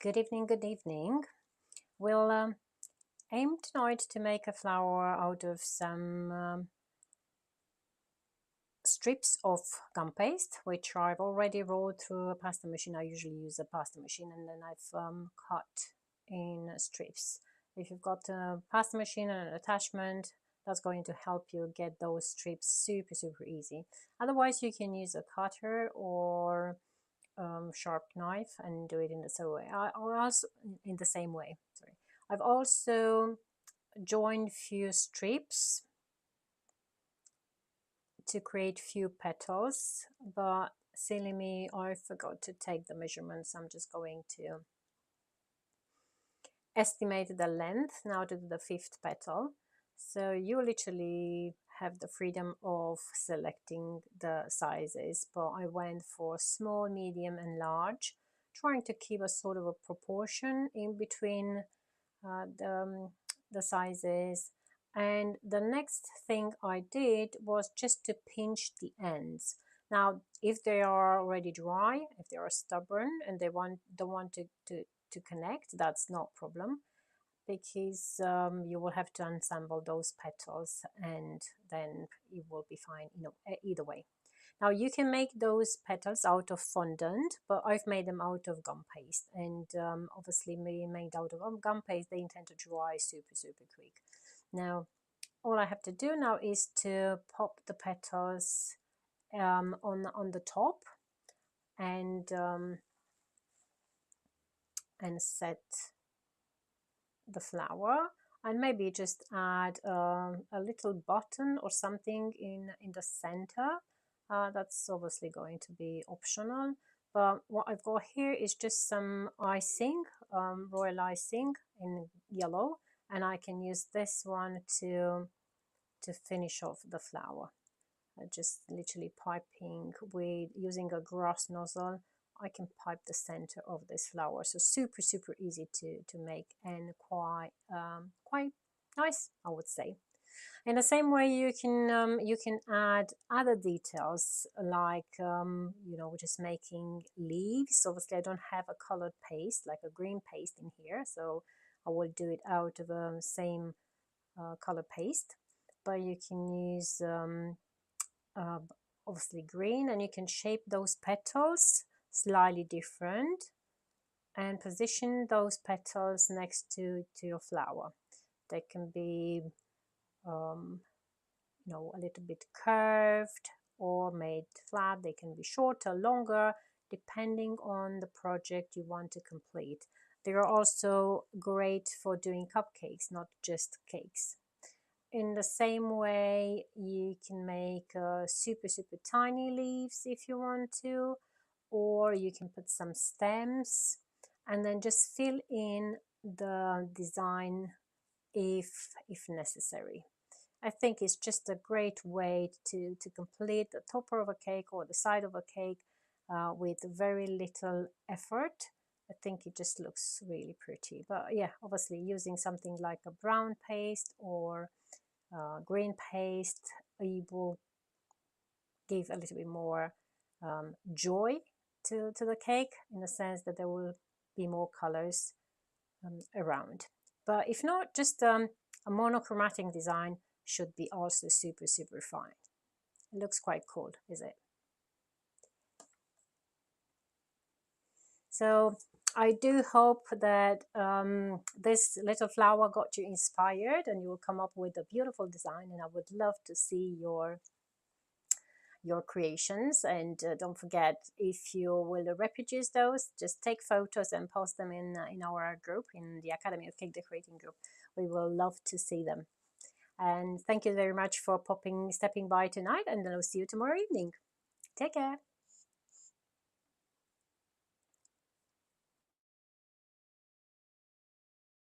Good evening, good evening. We'll aim tonight to make a flower out of some strips of gum paste, which I've already rolled through a pasta machine. I usually use a pasta machine, and then I've cut in strips. If you've got a pasta machine and an attachment, that's going to help you get those strips super easy. Otherwise, you can use a cutter or sharp knife and do it in the same way. Sorry, I've also joined few strips to create few petals, but silly me, I forgot to take the measurements. I'm just going to estimate the length now to the fifth petal. So you literally have the freedom of selecting the sizes, but I went for small, medium and large, trying to keep a sort of a proportion in between the sizes. And the next thing I did was just to pinch the ends. Now, if they are already dry, if they are stubborn and don't want to connect, that's no problem, because you will have to ensemble those petals and then it will be fine, either way. Now you can make those petals out of fondant, but I've made them out of gum paste, and obviously made out of gum paste, they intend to dry super quick. Now all I have to do now is to pop the petals on the top and set the flower, and maybe just add a little button or something in the center. That's obviously going to be optional, but what I've got here is just some icing, royal icing in yellow, and I can use this one to finish off the flower. Just literally piping with using a grass nozzle. I can pipe the center of this flower, so super easy to make and quite nice, I would say. In the same way, you can add other details like just making leaves. Obviously, I don't have a colored paste like a green paste in here, so I will do it out of the same color paste. But you can use uh, obviously green, and you can shape those petals slightly different and position those petals next to your flower. They can be a little bit curved or made flat. They can be shorter, longer, depending on the project you want to complete. They are also great for doing cupcakes, not just cakes. In the same way, you can make super tiny leaves if you want to, or you can put some stems and then just fill in the design if necessary. I think it's just a great way to complete the topper of a cake or the side of a cake with very little effort. I think it just looks really pretty. But yeah, obviously using something like a brown paste or green paste, it will give a little bit more joy to the cake, in the sense that there will be more colors around. But if not, just a monochromatic design should be also super fine. It looks quite cool, is it? So I do hope that this little flower got you inspired and you will come up with a beautiful design, and I would love to see your creations. And don't forget, if you will reproduce those, just take photos and post them in our group, in the Academy of Cake Decorating group. We will love to see them. And thank you very much for stepping by tonight, and I'll see you tomorrow evening. Take care.